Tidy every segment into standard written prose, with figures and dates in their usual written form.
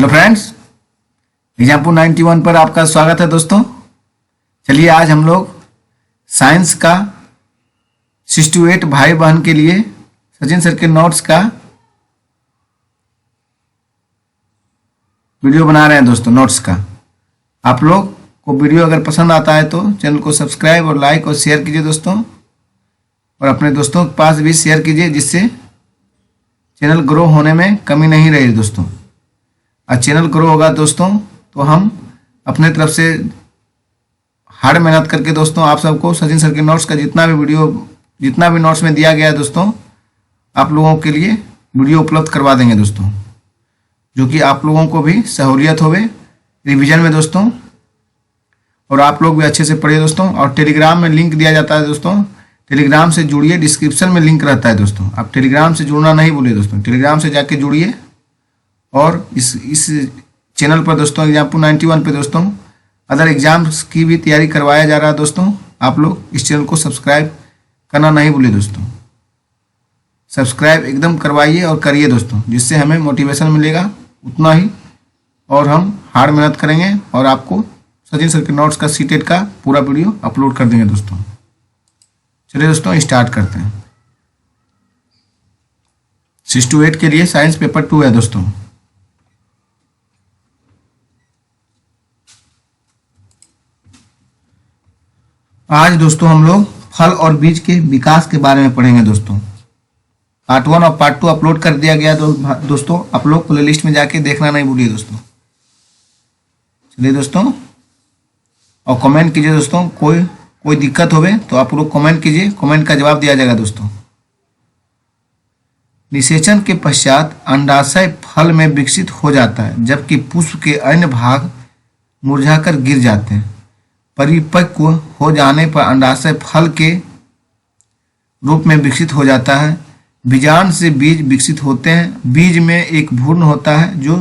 Hello friends, example 91 पर आपका स्वागत है दोस्तों। चलिए आज हम लोग साइंस का 6 to 8 भाई बहन के लिए सचिन सर के नोट्स का वीडियो बना रहे हैं दोस्तों। नोट्स का आप लोग को वीडियो अगर पसंद आता है तो चैनल को सब्सक्राइब और लाइक और शेयर कीजिए दोस्तों, और अपने दोस्तों के पास भी शेयर कीजिए, जिससे चैनल ग्रो होने में कमी नहीं रही दोस्तों। और चैनल ग्रो होगा दोस्तों तो हम अपने तरफ से हार्ड मेहनत करके दोस्तों आप सबको सचिन सर के नोट्स का जितना भी नोट्स में दिया गया है दोस्तों, आप लोगों के लिए वीडियो उपलब्ध करवा देंगे दोस्तों, जो कि आप लोगों को भी सहूलियत होवे रिवीजन में दोस्तों, और आप लोग भी अच्छे से पढ़िए दोस्तों। और टेलीग्राम में लिंक दिया जाता है दोस्तों, टेलीग्राम से जुड़िए, डिस्क्रिप्शन में लिंक रहता है दोस्तों। आप टेलीग्राम से जुड़ना नहीं भूलिए दोस्तों, टेलीग्राम से जाके जुड़िए। और इस चैनल पर दोस्तों एग्जाम्पल 91 पे दोस्तों अदर एग्जाम्स की भी तैयारी करवाया जा रहा है दोस्तों। आप लोग इस चैनल को सब्सक्राइब करना नहीं भूलिए दोस्तों, सब्सक्राइब एकदम करवाइए और करिए दोस्तों, जिससे हमें मोटिवेशन मिलेगा उतना ही, और हम हार्ड मेहनत करेंगे और आपको सचिन सर के नोट्स का सीटेट का पूरा वीडियो अपलोड कर देंगे दोस्तों। चलिए दोस्तों स्टार्ट करते हैं। 6 to 8 के लिए साइंस पेपर 2 है दोस्तों। आज दोस्तों हम लोग फल और बीज के विकास के बारे में पढ़ेंगे दोस्तों। पार्ट 1 और पार्ट 2 अपलोड कर दिया गया दोस्तों, आप लोग प्ले लिस्ट में जाके देखना नहीं भूलिए दोस्तों। चलिए दोस्तों, और कमेंट कीजिए दोस्तों, कोई दिक्कत होवे तो आप लोग कमेंट कीजिए, कमेंट का जवाब दिया जाएगा दोस्तों। निषेचन के पश्चात अंडाशय फल में विकसित हो जाता है, जबकि पुष्प के अन्य भाग मुरझाकर गिर जाते हैं। परिपक्व हो जाने पर अंडाशय फल के रूप में विकसित हो जाता है। बीजांड से बीज विकसित होते हैं। बीज में एक भ्रूण होता है जो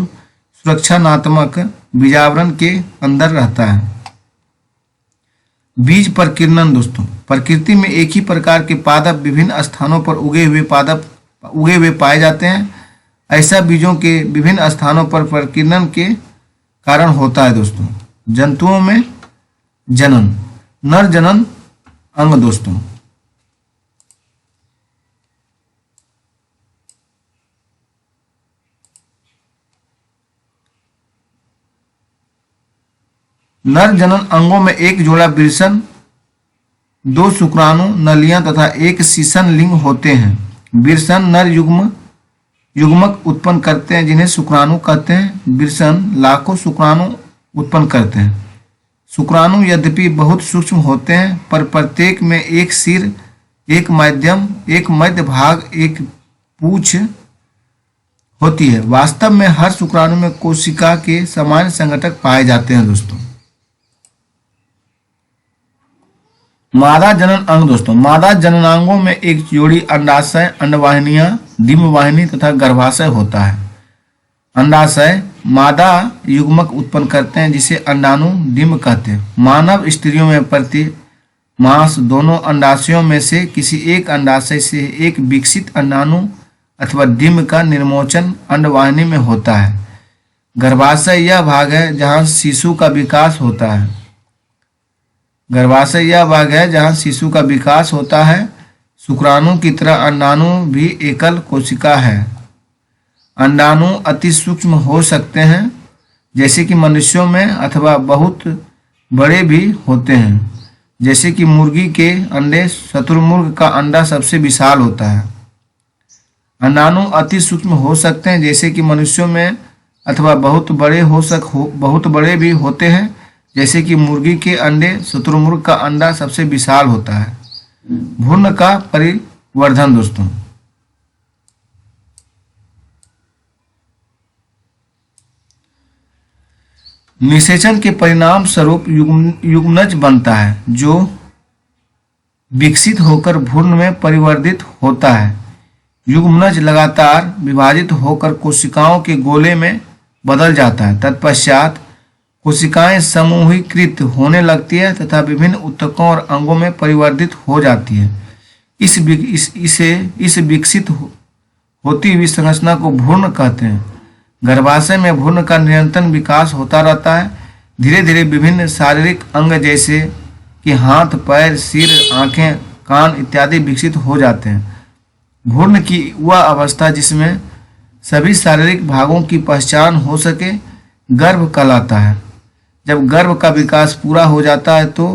सुरक्षात्मक बीजावरण के अंदर रहता है। बीज प्रकीर्णन दोस्तों, प्रकृति में एक ही प्रकार के पादप विभिन्न स्थानों पर उगे हुए पाए जाते हैं। ऐसा बीजों के विभिन्न स्थानों पर प्रकीर्णन के कारण होता है दोस्तों। जंतुओं में जनन, नर जनन अंग दोस्तों। नर जनन अंगों में एक जोड़ा वृषण, 2 शुक्राणु नलियां तथा एक सीसन लिंग होते हैं। वृषण नर युग्मक उत्पन्न करते हैं, जिन्हें शुक्राणु कहते हैं। वृषण लाखों शुक्राणु उत्पन्न करते हैं। शुक्राणु यद्यपि बहुत सूक्ष्म होते हैं, पर प्रत्येक में एक सिर, एक मध्य भाग, एक पूंछ होती है। वास्तव में हर शुक्राणु में कोशिका के समान संघटक पाए जाते हैं दोस्तों। मादा जनन अंग दोस्तों, मादा जननांगों में एक जोड़ी अंडाशय, अंडवाहिनियां, डिंबवाहिनी तथा गर्भाशय होता है। अंडाशय मादा युग्मक उत्पन्न करते हैं, जिसे अंडाणु डिंब कहते हैं। मानव स्त्रियों में प्रति मास दोनों अंडाशयों में से किसी एक अंडाशय से एक विकसित अंडाणु अथवा डिंब का निर्मोचन अंडवाहिनी में होता है। गर्भाशय यह भाग है जहां शिशु का विकास होता है। गर्भाशय यह भाग है जहां शिशु का विकास होता है। शुक्राणु की तरह अंडाणु भी एकल कोशिका है। अंडाणु अति सूक्ष्म हो सकते हैं, जैसे कि मनुष्यों में, अथवा बहुत बड़े भी होते हैं, जैसे कि मुर्गी के अंडे। शतुरमुर्ग का अंडा सबसे विशाल होता है। अंडाणु अति सूक्ष्म हो सकते हैं, जैसे कि मनुष्यों में, अथवा बहुत बड़े भी होते हैं, जैसे कि मुर्गी के अंडे। शतुरमुर्ग का अंडा सबसे विशाल होता है। भ्रूण का परिवर्धन दोस्तों, निषेचन के परिणाम स्वरूप युग्मनज बनता है, जो विकसित होकर भ्रूण में परिवर्तित होता है। युग्मनज लगातार विभाजित होकर कोशिकाओं के गोले में बदल जाता है। तत्पश्चात कोशिकाएं समूहीकृत होने लगती है तथा विभिन्न ऊतकों और अंगों में परिवर्तित हो जाती है। इस विकसित होती हुई संरचना को भ्रूण कहते हैं। गर्भाशय में भ्रूण का निरंतर विकास होता रहता है। धीरे धीरे विभिन्न शारीरिक अंग जैसे कि हाथ, पैर, सिर, आंखें, कान इत्यादि विकसित हो जाते हैं। भ्रूण की वह अवस्था जिसमें सभी शारीरिक भागों की पहचान हो सके गर्भ कहलाता है। जब गर्भ का विकास पूरा हो जाता है तो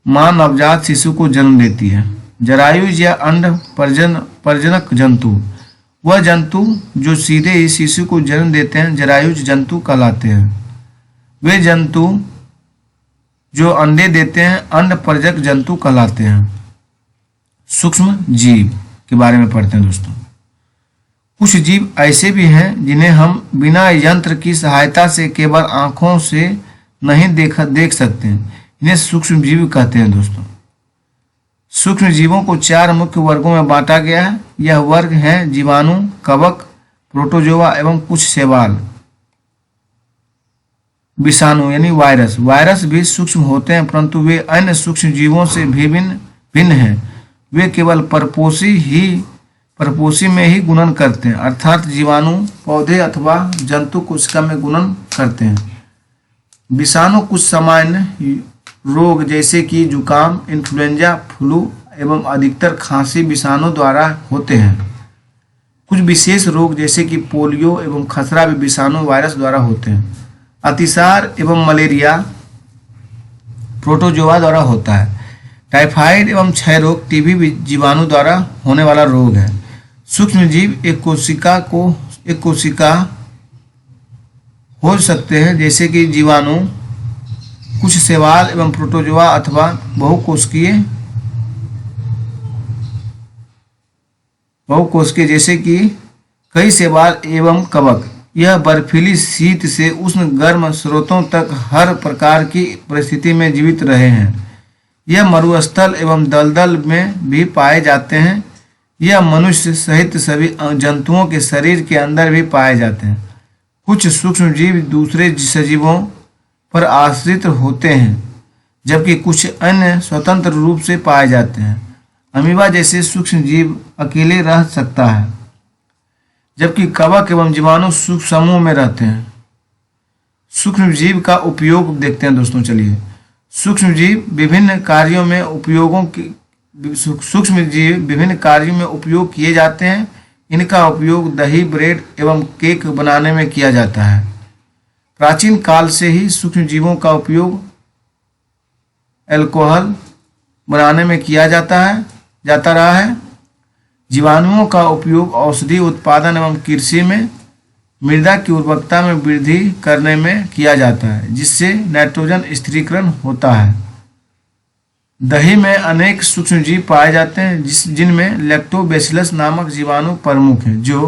मां नवजात शिशु को जन्म देती है। जरायुज या अंड प्रजनक जंतु, वह जंतु जो सीधे ही शिशु को जन्म देते हैं, जरायुज जंतु कहलाते हैं। वे जंतु जो अंडे देते हैं अंड प्रजनक जंतु कहलाते हैं। सूक्ष्म जीव के बारे में पढ़ते हैं दोस्तों। कुछ जीव ऐसे भी हैं जिन्हें हम बिना यंत्र की सहायता से केवल आंखों से नहीं देख सकते हैं, इन्हें सूक्ष्म जीव कहते हैं दोस्तों। सूक्ष्म जीवों को 4 मुख्य वर्गों में बांटा गया है। यह वर्ग हैं जीवाणु, कवक, प्रोटोजोआ एवं कुछ शैवाल। विषाणु यानी वायरस, वायरस भी सूक्ष्म होते हैं परंतु वे अन्य सूक्ष्म जीवों से भी भिन्न हैं। वे केवल परपोषी में ही गुणन करते हैं, अर्थात जीवाणु पौधे अथवा जंतु कोशिका में गुणन करते हैं। विषाणु कुछ सामान्य रोग जैसे कि जुकाम, इन्फ्लुएंजा, फ्लू एवं अधिकतर खांसी विषाणु द्वारा होते हैं। कुछ विशेष रोग जैसे कि पोलियो एवं खसरा भी विषाणु वायरस द्वारा होते हैं। अतिसार एवं मलेरिया प्रोटोजोआ द्वारा होता है। टाइफाइड एवं क्षय रोग टीबी जीवाणु द्वारा होने वाला रोग है। सूक्ष्म जीव एक कोशिका हो सकते हैं जैसे कि जीवाणु, कुछ शैवाल एवं प्रोटोजोआ अथवा बहुकोशिकीय जैसे कि कई शैवाल एवं कवक। यह बर्फीली शीत से उष्ण गर्म स्रोतों तक हर प्रकार की परिस्थिति में जीवित रहे हैं। यह मरुस्थल एवं दलदल में भी पाए जाते हैं। यह मनुष्य सहित सभी जंतुओं के शरीर के अंदर भी पाए जाते हैं। कुछ सूक्ष्म जीव दूसरे सजीवों पर आश्रित होते हैं जबकि कुछ अन्य स्वतंत्र रूप से पाए जाते हैं। अमीबा जैसे सूक्ष्म जीव अकेले रह सकता है जबकि कवक एवं जीवाणु सूक्ष्म समूह में रहते हैं। सूक्ष्म जीव का उपयोग देखते हैं दोस्तों। चलिए, सूक्ष्म जीव विभिन्न कार्यों में उपयोग किए जाते हैं। इनका उपयोग दही, ब्रेड एवं केक बनाने में किया जाता है। प्राचीन काल से ही सूक्ष्म जीवों का उपयोग अल्कोहल बनाने में किया जाता रहा है। जीवाणुओं का उपयोग औषधि उत्पादन एवं कृषि में मृदा की उर्वरकता में वृद्धि करने में किया जाता है जिससे नाइट्रोजन स्थिरीकरण होता है। दही में अनेक सूक्ष्म जीव पाए जाते हैं जिनमें लैक्टोबैसिलस नामक जीवाणु प्रमुख हैं जो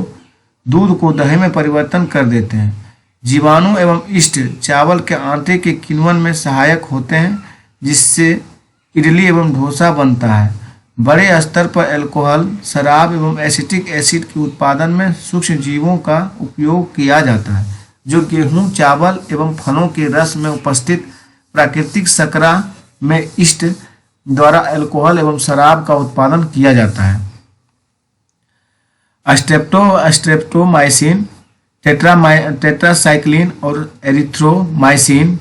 दूध को दही में परिवर्तन कर देते हैं। जीवाणु एवं यीस्ट चावल के आटे के किण्वन में सहायक होते हैं जिससे इडली एवं डोसा बनता है। बड़े स्तर पर अल्कोहल, शराब एवं एसिटिक एसिड के उत्पादन में सूक्ष्म जीवों का उपयोग किया जाता है जो गेहूं, चावल एवं फलों के रस में उपस्थित प्राकृतिक शर्करा में यीस्ट द्वारा अल्कोहल एवं शराब का उत्पादन किया जाता है। स्ट्रेप्टोमाइसिन, टेट्रासाइक्लिन और एरिथ्रोमाइसिन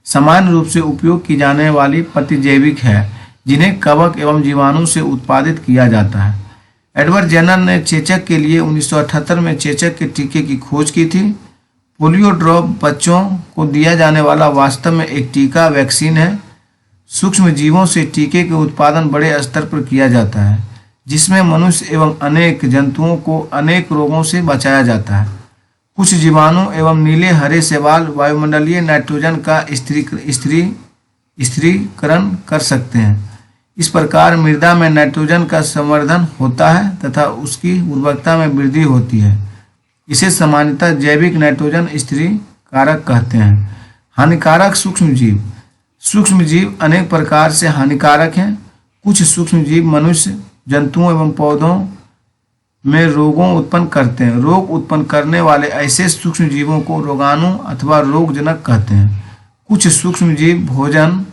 समान रूप से उपयोग की जाने वाली प्रतिजैविक है जिन्हें कवक एवं जीवाणु से उत्पादित किया जाता है। एडवर्ड जेनर ने चेचक के लिए 1978 में चेचक के टीके की खोज की थी। पोलियो ड्रॉप बच्चों को दिया जाने वाला वास्तव में एक टीका वैक्सीन है। सूक्ष्म जीवों से टीके के उत्पादन बड़े स्तर पर किया जाता है जिसमें मनुष्य एवं अनेक जंतुओं को अनेक रोगों से बचाया जाता है। कुछ जीवाणु एवं नीले हरे शैवाल वायुमंडलीय नाइट्रोजन का स्थिरीकरण कर सकते हैं। इस प्रकार मृदा में नाइट्रोजन का संवर्धन होता है तथा उसकी उर्वरकता में वृद्धि होती है। इसे सामान्यतः जैविक नाइट्रोजन स्थिरीकारक कहते हैं। हानिकारक सूक्ष्म जीव। सूक्ष्म जीव अनेक प्रकार से हानिकारक हैं। कुछ सूक्ष्म जीव मनुष्य, जंतुओं एवं पौधों में रोगों उत्पन्न करते हैं। रोग उत्पन्न करने वाले ऐसे सूक्ष्म जीवों को रोगाणु अथवा रोगजनक कहते हैं। कुछ सूक्ष्म जीव भोजन,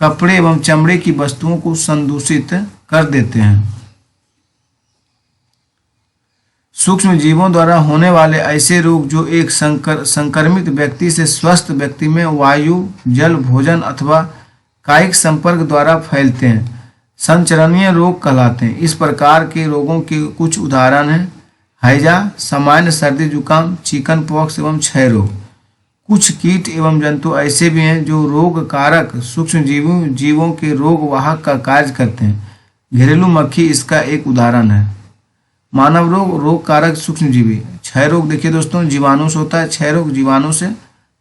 कपड़े एवं चमड़े की वस्तुओं को संदूषित कर देते हैं। सूक्ष्म जीवों द्वारा होने वाले ऐसे रोग जो एक संक्रमित व्यक्ति से स्वस्थ व्यक्ति में वायु, जल, भोजन अथवा कायिक संपर्क द्वारा फैलते हैं संचरणीय रोग कहलाते हैं। इस प्रकार के रोगों के कुछ उदाहरण हैं हैजा, सामान्य सर्दी जुकाम, चिकन पॉक्स एवं क्षय रोग। कुछ कीट एवं जंतु ऐसे भी हैं जो रोग कारक सूक्ष्म जीवों के रोग वाहक का कार्य करते हैं। घरेलू मक्खी इसका एक उदाहरण है। मानव रोग कारक सूक्ष्म जीवी। क्षय रोग देखिए दोस्तों, जीवाणु से होता है। क्षय रोग जीवाणु से,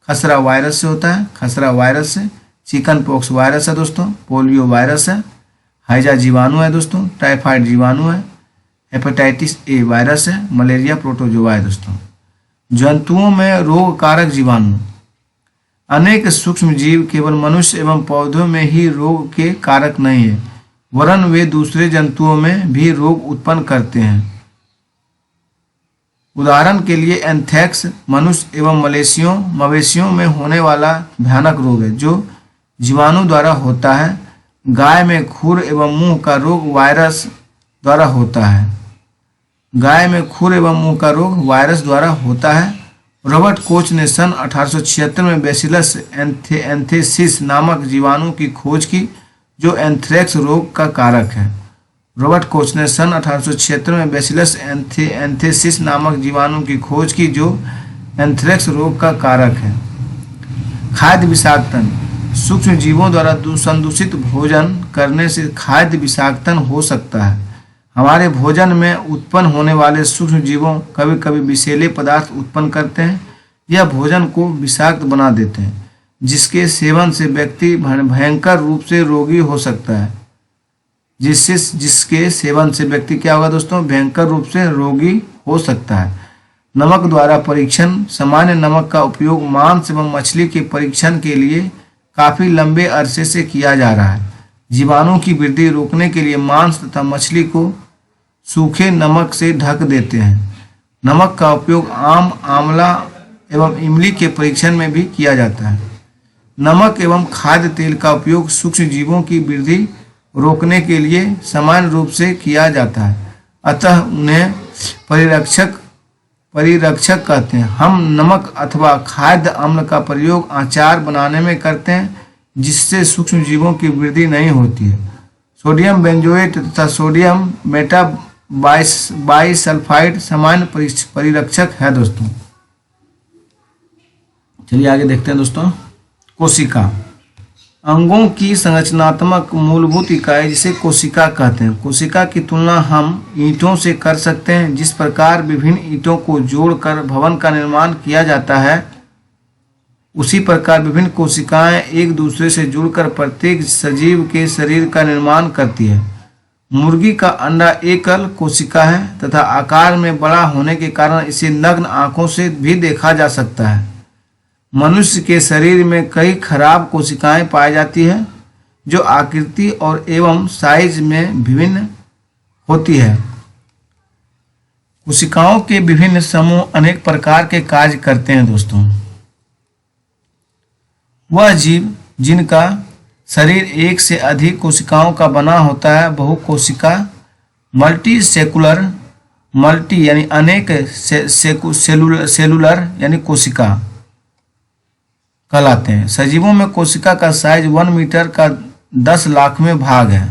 खसरा वायरस से होता है, खसरा वायरस से। चिकन पॉक्स वायरस है दोस्तों, पोलियो वायरस है। हैजा जीवाणु है दोस्तों, टाइफाइड जीवाणु है। हेपेटाइटिस ए वायरस है, मलेरिया प्रोटोजोआ है दोस्तों। जंतुओं में रोग कारक जीवाणु। अनेक सूक्ष्म जीव केवल मनुष्य एवं पौधों में ही रोग के कारक नहीं है, वरन वे दूसरे जंतुओं में भी रोग उत्पन्न करते हैं। उदाहरण के लिए एंथ्रेक्स मनुष्य एवं मवेशियों में होने वाला भयानक रोग है जो जीवाणु द्वारा होता है। गाय में खुर एवं मुंह का रोग वायरस द्वारा होता है। गाय में खुर एवं मुंह का रोग वायरस द्वारा होता है। रॉबर्ट कोच ने सन 1876 में बैसिलस एंथेसिस नामक जीवाणु की खोज की जो एंथ्रेक्स रोग का कारक है। रॉबर्ट कोच ने सन 1876 में बैसिलस एंथेसिस नामक जीवाणु की खोज की जो एंथ्रेक्स रोग का कारक है। खाद्य विषाक्तन। सूक्ष्म जीवों द्वारा संदूषित भोजन करने से खाद्य विषाक्तन हो सकता है। हमारे भोजन में उत्पन्न होने वाले सूक्ष्म जीवों कभी कभी विषैले पदार्थ उत्पन्न करते हैं या भोजन को विषाक्त बना देते हैं, जिसके सेवन से व्यक्ति भयंकर रूप से रोगी हो सकता है। जिसके सेवन से व्यक्ति क्या होगा दोस्तों, भयंकर रूप से रोगी हो सकता है। नमक द्वारा परीक्षण। सामान्य नमक का उपयोग मांस एवं मछली के परीक्षण के लिए काफी लंबे अरसे से किया जा रहा है। जीवाणु की वृद्धि रोकने के लिए मांस तथा मछली को सूखे नमक से ढक देते हैं। नमक का उपयोग आम, आंवला एवं इमली के परीक्षण में भी किया जाता है। नमक एवं खाद्य तेल का उपयोग सूक्ष्म जीवों की वृद्धि रोकने के लिए सामान्य रूप से किया जाता है, अतः उन्हें परिरक्षक कहते हैं। हम नमक अथवा खाद्य अम्ल का प्रयोग अचार बनाने में करते हैं जिससे सूक्ष्म जीवों की वृद्धि नहीं होती है। सोडियम बेंजोएट तथा सोडियम बाइसल्फाइड सामान्य परिरक्षक है दोस्तों। चलिए आगे देखते हैं दोस्तों। कोशिका। अंगों की संरचनात्मक मूलभूत इकाई जिसे कोशिका कहते हैं। कोशिका की तुलना हम ईंटों से कर सकते हैं। जिस प्रकार विभिन्न ईंटों को जोड़कर भवन का निर्माण किया जाता है, उसी प्रकार विभिन्न कोशिकाएं एक दूसरे से जुड़कर प्रत्येक सजीव के शरीर का निर्माण करती है। मुर्गी का अंडा एकल कोशिका है तथा आकार में बड़ा होने के कारण इसे नग्न आंखों से भी देखा जा सकता है। मनुष्य के शरीर में कई खराब कोशिकाएं पाई जाती है जो आकृति और एवं साइज में विभिन्न होती है। कोशिकाओं के विभिन्न समूह अनेक प्रकार के कार्य करते हैं दोस्तों। वह जीव जिनका शरीर एक से अधिक कोशिकाओं का बना होता है बहुकोशिका मल्टी यानी अनेक सेलुलर यानी कोशिका कहलाते हैं। सजीवों में कोशिका का साइज 1 मीटर का 10 लाख में भाग है।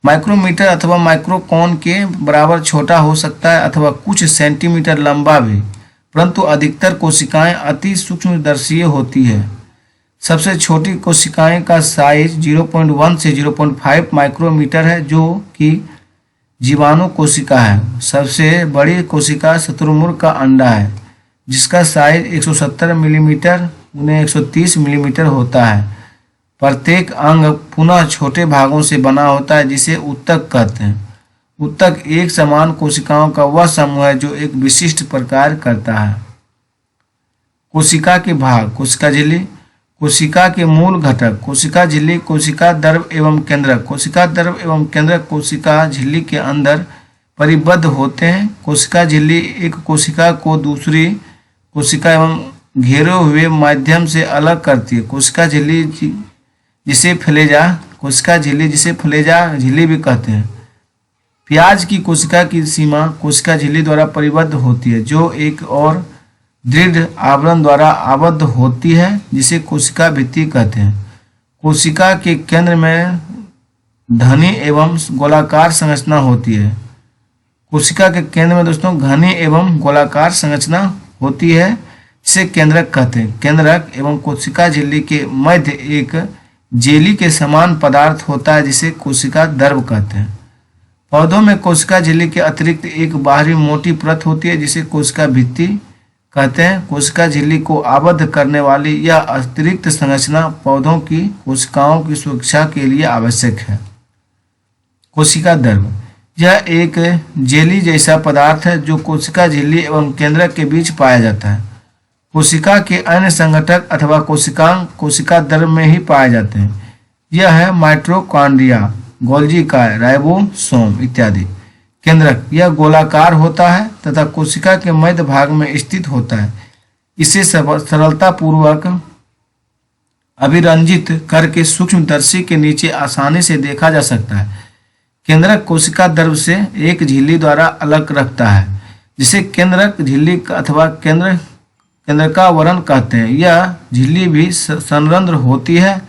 माइक्रोमीटर अथवा माइक्रोकॉन के बराबर छोटा हो सकता है अथवा कुछ सेंटीमीटर लंबा भी, परंतु अधिकतर कोशिकाएं अति सूक्ष्मदर्शीय होती है। सबसे छोटी कोशिकाएं का साइज 0.1 से 0.5 माइक्रोमीटर है जो कि जीवाणु कोशिका है। सबसे बड़ी कोशिका शुतुरमुर्ग का अंडा है जिसका साइज 170 मिलीमीटर × 130 मिलीमीटर होता है। प्रत्येक अंग पुनः छोटे भागों से बना होता है जिसे उत्तक कहते हैं। उत्तक एक समान कोशिकाओं का वह समूह है जो एक विशिष्ट प्रकार करता है। कोशिका के भाग। कोशिका झिल्ली। कोशिका के मूल घटक। कोशिका झिल्ली, कोशिका द्रव एवं केंद्रक। कोशिका द्रव एवं केंद्रक कोशिका झिल्ली के अंदर परिबद्ध होते हैं। कोशिका झिल्ली एक कोशिका को दूसरी कोशिका एवं घेरे हुए माध्यम से अलग करती है। कोशिका झिल्ली जिसे फ्लैजा झिल्ली भी कहते हैं। प्याज की कोशिका की सीमा कोशिका झिल्ली द्वारा परिबद्ध होती है, जो एक और दृढ़ आवरण द्वारा आबद्ध होती है, जिसे कोशिका भित्ति कहते हैं। कोशिका के केंद्र में घनी एवं गोलाकार संरचना होती है। कोशिका के केंद्र में दोस्तों घनी एवं गोलाकार संरचना होती है, जिसे केंद्रक कहते हैं। केंद्रक एवं कोशिका झिल्ली के मध्य एक जेली के समान पदार्थ होता है, जिसे कोशिका द्रव कहते हैं। पौधों में कोशिका झिल्ली के अतिरिक्त एक बाहरी मोटी परत होती है, जिसे कोशिका भित्ति कहते हैं। कोशिका झिल्ली को आबद्ध करने वाली यह अतिरिक्त संरचना पौधों की कोशिकाओं की सुरक्षा के लिए आवश्यक है। कोशिका द्रव यह एक जेली जैसा पदार्थ है, जो कोशिका झिल्ली एवं केंद्रक के बीच पाया जाता है। कोशिका के अन्य संघटक अथवा कोशिकांग कोशिका द्रव में ही पाए जाते हैं। यह है माइटोकॉन्ड्रिया, गोल्जी काय, राइबोसोम इत्यादि। केंद्रक यह गोलाकार होता है तथा कोशिका के मध्य भाग में स्थित होता है। इसे सरलतापूर्वक अभिरंजित करके सूक्ष्मदर्शी के नीचे आसानी से देखा जा सकता है। केंद्रक कोशिका द्रव से एक झिल्ली द्वारा अलग रखता है, जिसे केंद्रक झिल्ली अथवा केंद्रकावरण कहते हैं। यह झिल्ली भी संरंध्र होती है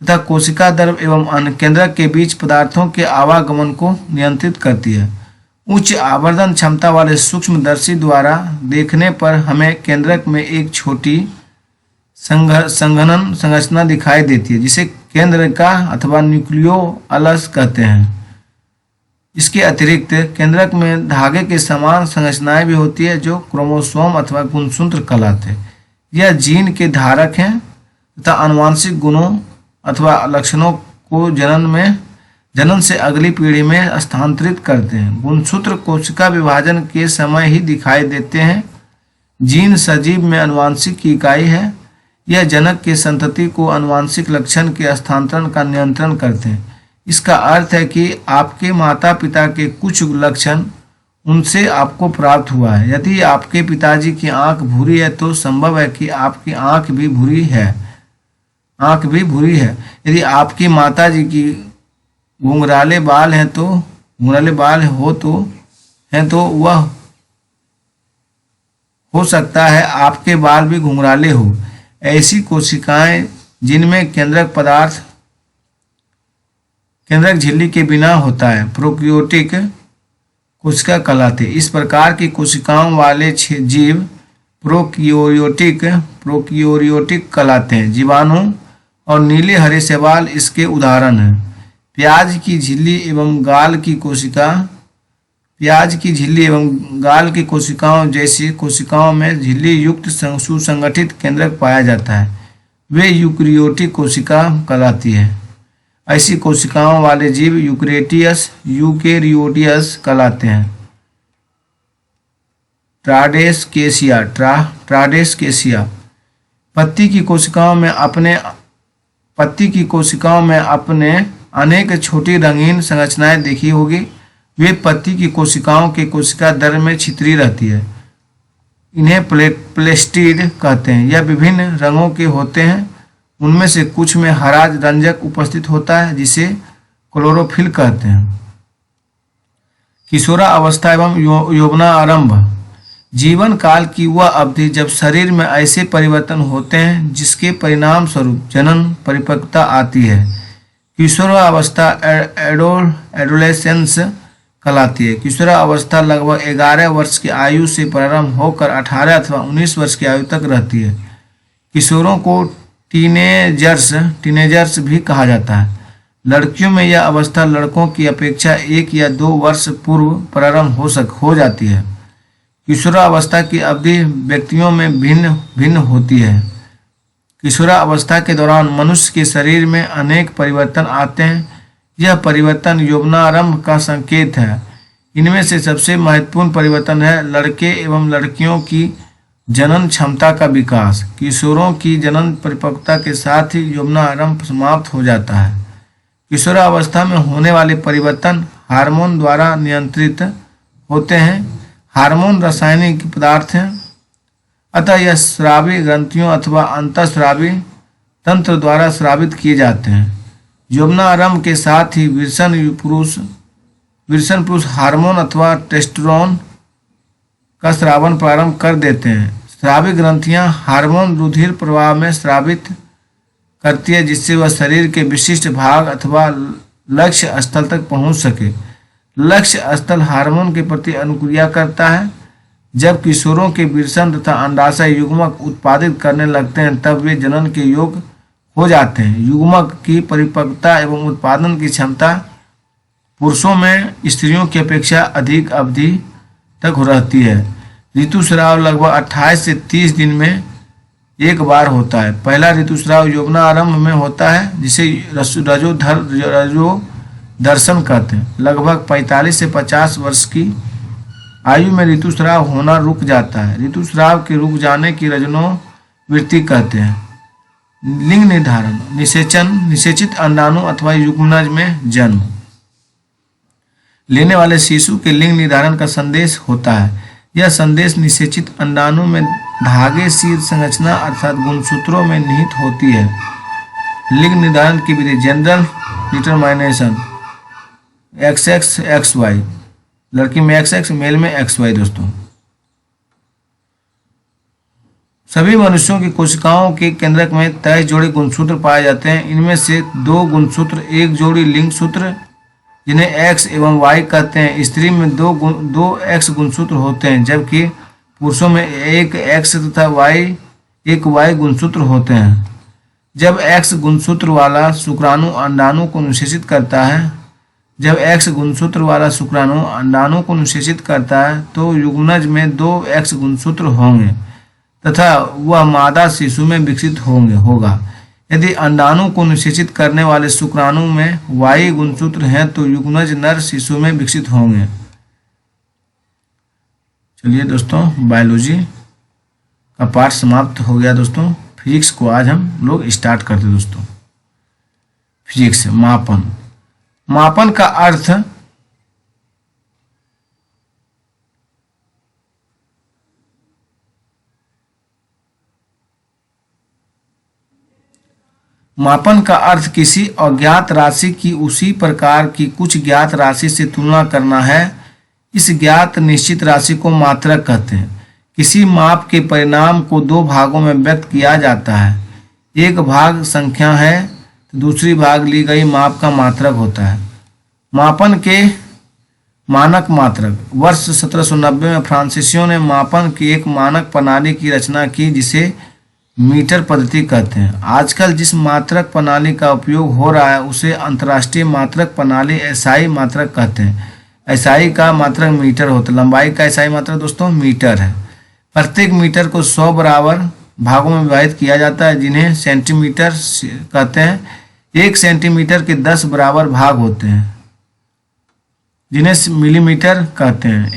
तथा कोशिका द्रव एवं अन्य केंद्रक के बीच पदार्थों के आवागमन को नियंत्रित करती है। उच्च आवर्धन क्षमता वाले सूक्ष्मदर्शी द्वारा देखने पर हमें केंद्रक में एक छोटी संघनन संरचना दिखाई देती है, जिसे केंद्रका अथवा न्यूक्लियोलस कहते हैं। इसके अतिरिक्त केंद्रक में धागे के समान संरचनाएं भी होती है, जो क्रोमोसोम अथवा गुणसूत्र कहलाते हैं। यह जीन के धारक हैं तथा आनुवंशिक गुणों अथवा लक्षणों को जनन से अगली पीढ़ी में स्थानांतरित करते हैं। गुणसूत्र कोशिका विभाजन के समय ही दिखाई देते हैं। जीन सजीव में आनुवंशिक की इकाई है। यह जनक के संतति को आनुवंशिक लक्षण के हस्तांतरण का नियंत्रण करते हैं। इसका अर्थ है कि आपके माता पिता के कुछ लक्षण उनसे आपको प्राप्त हुआ है। यदि आपके पिताजी की आंख भूरी है तो संभव है कि आपकी आंख भी भूरी है। यदि आपकी माताजी की घुंघराले बाल हैं तो वह हो सकता है आपके बाल भी घुंघराले हो। ऐसी कोशिकाएं जिनमें केंद्रक झिल्ली के बिना होता है प्रोकैरियोटिक कोशिका कहलाते हैं। इस प्रकार की कोशिकाओं वाले जीव प्रोकैरियोटिक कहलाते हैं। जीवाणु और नीले हरे शैवाल इसके उदाहरण हैं। प्याज की झिल्ली एवं गाल की कोशिकाओं जैसी कोशिकाओं में झिल्ली युक्त सुसंगठित केंद्रक पाया जाता है। वे यूकैरियोटिक कोशिका कहलाती है। ऐसी कोशिकाओं वाले जीव यूकेरियोटियस कहलाते हैं। ट्राडेस्केसिया पत्ती की कोशिकाओं में अपने अनेक छोटी रंगीन संरचनाएं देखी होगी। वे पत्ती की कोशिकाओं के कोशिका द्रव में छितरी रहती है। इन्हें प्लेस्टिड कहते हैं। यह विभिन्न रंगों के होते हैं। उनमें से कुछ में हरा रंजक उपस्थित होता है, जिसे क्लोरोफिल कहते हैं। किशोरावस्था एवं यौवनारंभ जीवन काल की वह अवधि जब शरीर में ऐसे परिवर्तन होते हैं जिसके परिणाम स्वरूप जनन परिपक्वता आती है। किशोरावस्था एडोलेसेंस कहलाती है। किशोरावस्था लगभग 11 वर्ष की आयु से प्रारंभ होकर 18 अथवा 19 वर्ष की आयु तक रहती है। किशोरों को टीनेजर्स भी कहा जाता है। लड़कियों में यह अवस्था लड़कों की अपेक्षा 1 या 2 वर्ष पूर्व प्रारंभ हो जाती है। किशोरावस्था की अवधि व्यक्तियों में भिन्न होती है। किशोरावस्था के दौरान मनुष्य के शरीर में अनेक परिवर्तन आते हैं। यह परिवर्तन यौवनारंभ का संकेत है। इनमें से सबसे महत्वपूर्ण परिवर्तन है लड़के एवं लड़कियों की जनन क्षमता का विकास। किशोरों की जनन परिपक्वता के साथ ही यौवनारंभ समाप्त हो जाता है। किशोरावस्था में होने वाले परिवर्तन हार्मोन द्वारा नियंत्रित होते हैं। हार्मोन रासायनिक पदार्थ हैं, अतः यह स्रावी ग्रंथियों अथवा अंतःस्रावी तंत्र द्वारा स्रावित किए जाते हैं। यौवनारंभ के साथ ही विषम पुरुष विल्सन पुरुष हार्मोन अथवा टेस्टोस्टेरोन का स्रावन प्रारंभ कर देते हैं। स्रावी ग्रंथियां हार्मोन रुधिर प्रवाह में स्रावित करती है, जिससे वह शरीर के विशिष्ट भाग अथवा लक्ष्य स्थल तक पहुंच सके। लक्ष्य स्थल हार्मोन के प्रति अनुक्रिया करता है। जब किशोरों के विल्सन तथा अंडाशय युग्मक उत्पादित करने लगते हैं, तब वे जनन के योग्य हो जाते हैं। युग्मक की परिपक्वता एवं उत्पादन की क्षमता पुरुषों में स्त्रियों की अपेक्षा अधिक अवधि तक रहती है। ऋतुस्राव लगभग 28 से 30 दिन में एक बार होता है। पहला ऋतुस्राव यौवनारंभ में होता है, जिसे रजो दर्शन कहते हैं। लगभग 45 से 50 वर्ष की आयु में ऋतुस्राव होना रुक जाता है। ऋतुस्राव के रुक जाने की रजनोवृत्ति कहते हैं। लिंग निर्धारण, निषेचित अंडाणु अथवा युग्मनज में जन्म लेने वाले शिशु के लिंग निर्धारण का संदेश होता है। यह संदेश निषेचित अंडाणु में धागे शीर संरचना अर्थात गुणसूत्रों में निहित होती है। लिंग निर्धारण की विधि जनरल डिटरमाइनेशन XX XY, लड़की में XX, मेल में XY। दोस्तों, सभी मनुष्यों की कोशिकाओं के केंद्रक में 23 जोड़ी गुणसूत्र पाए जाते हैं। इनमें से 2 गुणसूत्र, एक जोड़ी लिंग सूत्र जिन्हें X एवं Y कहते हैं। स्त्री में 2 X गुणसूत्र होते हैं, जबकि पुरुषों में एक X तथा एक Y गुणसूत्र होते हैं। जब X गुणसूत्र वाला शुक्राणु अंडाणु को निषेचित करता है तो युग्मनज में 2 X गुणसूत्र होंगे तथा वह मादा शिशु में विकसित होगा। यदि अंडाणु को निषेचित करने वाले शुक्राणु में Y गुणसूत्र हैं तो युग्मनज नर शिशु में विकसित होंगे। चलिए दोस्तों, बायोलॉजी का पाठ समाप्त हो गया। दोस्तों, फिजिक्स को आज हम लोग स्टार्ट करते हैं। दोस्तों, फिजिक्स मापन। मापन का अर्थ किसी अज्ञात राशि की उसी प्रकार की कुछ ज्ञात राशि से तुलना करना है। इस ज्ञात निश्चित राशि को मात्रक कहते हैं। किसी माप के परिणाम को 2 भागों में व्यक्त किया जाता है। एक भाग संख्या है तो दूसरी भाग ली गई माप का मात्रक होता है। मापन के मानक मात्रक। वर्ष 1790 में फ्रांसीसियों ने मापन की एक मानक प्रणाली की रचना की, जिसे मीटर पद्धति कहते हैं। आजकल जिस मात्रक प्रणाली का उपयोग हो रहा है उसे अंतर्राष्ट्रीय मात्रक प्रणाली SI मात्रक कहते हैं। SI का मात्रक मीटर होता है। लंबाई का SI मात्रक दोस्तों मीटर है। प्रत्येक मीटर को 100 बराबर भागों में विभाजित किया जाता है, जिन्हें सेंटीमीटर कहते हैं। 1 सेंटीमीटर के 10 बराबर भाग होते हैं, जिन्हें मिलीमीटर कहते हैं।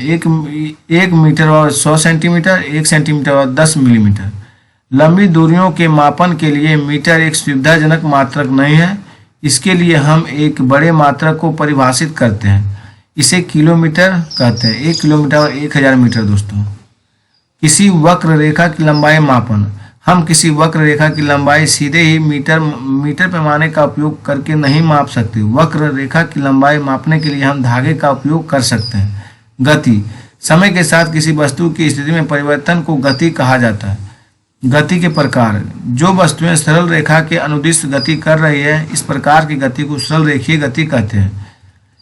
एक मीटर और 100 सेंटीमीटर, 1 सेंटीमीटर और 10 मिलीमीटर। लंबी दूरियों के मापन के लिए मीटर एक सुविधाजनक मात्रक नहीं है। इसके लिए हम एक बड़े मात्रक को परिभाषित करते हैं, इसे किलोमीटर कहते हैं। 1 किलोमीटर और 1000 मीटर। दोस्तों, किसी वक्र रेखा की लंबाई मापन। हम किसी वक्र रेखा की लंबाई सीधे ही मीटर पैमाने का उपयोग करके नहीं माप सकते। वक्र रेखा की लंबाई मापने के लिए हम धागे का उपयोग कर सकते हैं। गति। समय के साथ किसी वस्तु की स्थिति में परिवर्तन को गति कहा जाता है। गति के प्रकार। जो वस्तुएं सरल रेखा के अनुदिश गति कर रही है, इस प्रकार की गति को सरल रेखीय गति कहते हैं।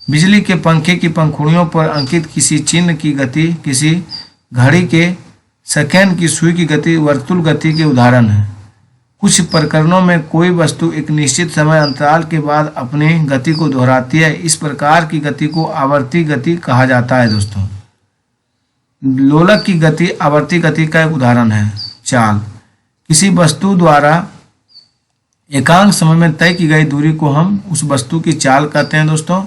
बिजली के पंखे की पंखुड़ियों पर अंकित किसी चिन्ह की गति, किसी घड़ी के सेकेंड की सुई की गति वर्तुल गति के उदाहरण है। कुछ प्रकरणों में कोई वस्तु एक निश्चित समय अंतराल के बाद अपनी गति को दोहराती है। इस प्रकार की गति को आवर्ती गति कहा जाता है। दोस्तों, लोलक की गति आवर्ती गति का एक उदाहरण है। चाल। किसी वस्तु द्वारा एकांक समय में तय की गई दूरी को हम उस वस्तु की चाल कहते हैं। दोस्तों,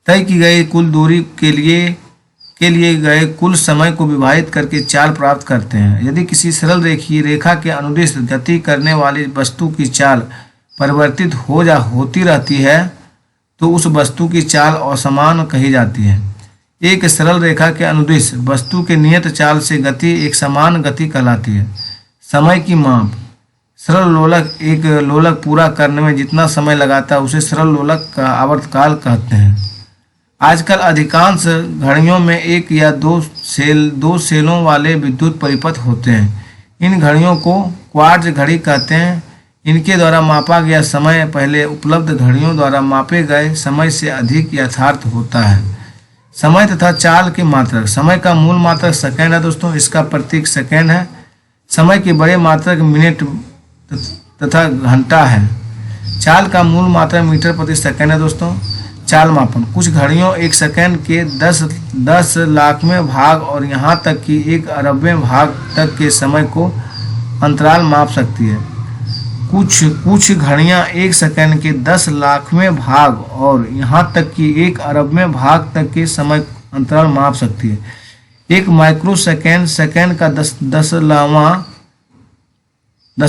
तय की गई कुल दूरी के लिए गए कुल समय को विभाजित करके चाल प्राप्त करते हैं। यदि किसी सरल रेखीय रेखा के अनुदिश गति करने वाली वस्तु की चाल परिवर्तित होती रहती है तो उस वस्तु की चाल असमान कही जाती है। एक सरल रेखा के अनुदिश वस्तु के नियत चाल से गति एक समान गति कहलाती है। समय की माप। सरल लोलक एक लोलक पूरा करने में जितना समय लगाता है उसे सरल लोलक का आवर्तकाल कहते हैं। आजकल अधिकांश घड़ियों में एक या दो सेलों वाले विद्युत परिपथ होते हैं। इन घड़ियों को क्वार्ट्ज घड़ी कहते हैं। इनके द्वारा मापा गया समय पहले उपलब्ध घड़ियों द्वारा मापे गए समय से अधिक यथार्थ होता है। समय तथा चाल के मात्रक। समय का मूल मात्रक सेकंड है दोस्तों, इसका प्रतीक सेकंड है। समय के बड़े मात्रक मिनट तथा घंटा है। चाल का मूल मात्रक मीटर प्रति सेकंड है दोस्तों। चाल मापन। कुछ घड़ियों एक सेकंड के 10 लाखवें भाग और यहाँ तक कि 1 अरबवें भाग तक के समय को अंतराल माप सकती है। कुछ घड़ियाँ एक सेकंड के 10 लाखवें भाग और यहाँ तक कि 1 अरबवें भाग तक के समय अंतराल माप सकती है। एक माइक्रो सेकंड का 10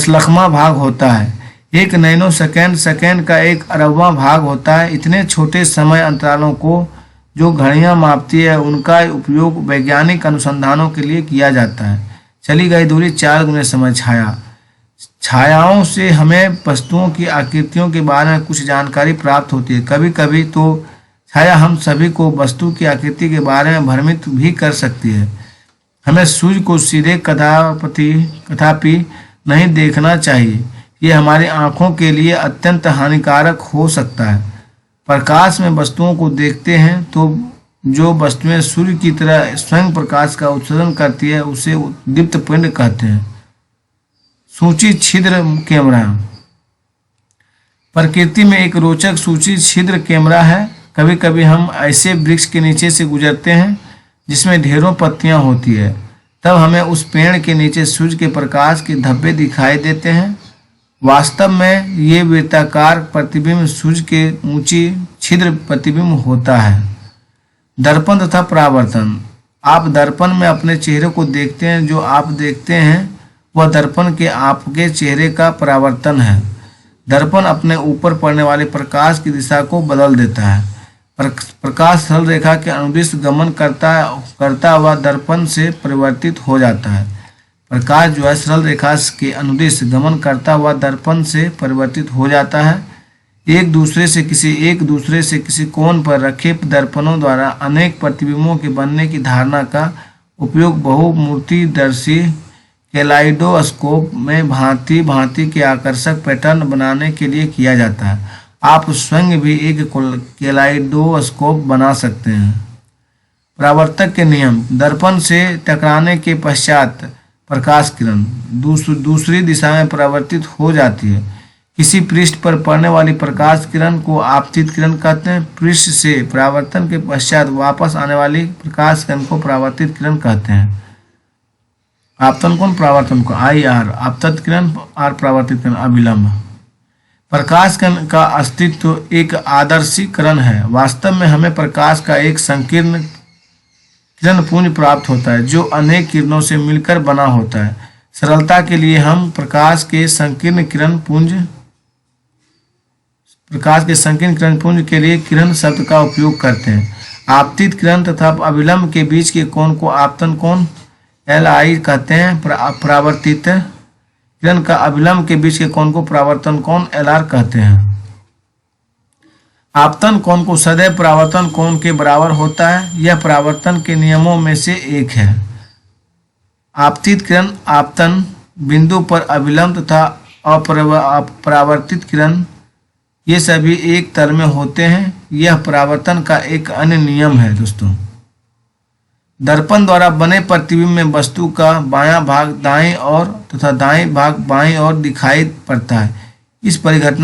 लाखवां भाग होता है। एक नैनो सेकंड का 1 अरबवां भाग होता है। इतने छोटे समय अंतरालों को जो घड़ियां मापती है उनका उपयोग वैज्ञानिक अनुसंधानों के लिए किया जाता है। चली गई दूरी 4 गुने समय। छाया। छायाओं से हमें वस्तुओं की आकृतियों के बारे में कुछ जानकारी प्राप्त होती है। कभी कभी तो छाया हम सभी को वस्तु की आकृति के बारे में भ्रमित भी कर सकती है। हमें सूर्य को सीधे कदापि नहीं देखना चाहिए। ये हमारी आंखों के लिए अत्यंत हानिकारक हो सकता है। प्रकाश में वस्तुओं को देखते हैं तो जो वस्तुएं सूर्य की तरह स्वयं प्रकाश का उत्सर्जन करती है उसे दीप्त पिंड कहते हैं। सूची छिद्र कैमरा। प्रकृति में एक रोचक सूची छिद्र कैमरा है। कभी कभी हम ऐसे वृक्ष के नीचे से गुजरते हैं जिसमें ढेरों पत्तियां होती है, तब हमें उस पेड़ के नीचे सूर्य के प्रकाश के धब्बे दिखाई देते हैं। वास्तव में ये वृत्ताकार प्रतिबिंब सूर्य के ऊंची छिद्र प्रतिबिंब होता है। दर्पण तथा परावर्तन। आप दर्पण में अपने चेहरे को देखते हैं। जो आप देखते हैं वह दर्पण के आपके चेहरे का परावर्तन है। दर्पण अपने ऊपर पड़ने वाले प्रकाश की दिशा को बदल देता है। प्रकाश सरल रेखा के अनुदिश गमन करता हुआ दर्पण से परिवर्तित हो जाता है। प्रकाश जो है सरल रेखा के अनुदिश गमन करता हुआ दर्पण से परिवर्तित हो जाता है। एक दूसरे से किसी कोण पर रखे दर्पणों द्वारा अनेक प्रतिबिंबों के बनने की धारणा का उपयोग बहुमूर्तिदर्शी कैलाइडोस्कोप में भांति भांति के आकर्षक पैटर्न बनाने के लिए किया जाता है। आप स्वयं भी एक कैलाइडोस्कोप बना सकते हैं। परावर्तक के नियम। दर्पण से टकराने के पश्चात प्रकाश किरण दूसरी दिशा में परावर्तित हो जाती है। किसी पृष्ठ पर पड़ने वाली प्रकाश किरण को आपतित किरण कहते हैं। पृष्ठ से परावर्तन के पश्चात वापस आने वाली प्रकाश किरण को परावर्तित किरण कहते हैं। आपतन कोण परावर्तन को IR आपतित किरण और परावर्तित किरण अभिलंब। प्रकाश किरण का अस्तित्व एक आदर्शीकरण है। वास्तव में हमें प्रकाश का एक संकीर्ण किरण पुंज प्राप्त होता है जो अनेक किरणों से मिलकर बना होता है। सरलता के लिए हम प्रकाश के संकीर्ण किरण पुंज के लिए किरण शब्द का उपयोग करते हैं। आपतित किरण तथा अभिलंब के बीच के कोण को आपतन कोण LI कहते हैं। परावर्तित किरण का अभिलंब के बीच के कोण को परावर्तन कोण LR कहते हैं। आपतन कोण को सदैव परावर्तन कोण के बराबर होता है। यह परावर्तन के नियमों में से एक है। आपतित किरण आपतन बिंदु पर अभिलंब तथा अपरावर्तित किरण ये सभी एक तल में होते हैं। यह परावर्तन का एक अन्य नियम है दोस्तों। दर्पण द्वारा बने प्रतिबिंब में वस्तु का बायां भाग दाईं ओर तथा दाईं भाग बाईं ओर दिखाई पड़ता है। इस परिघटना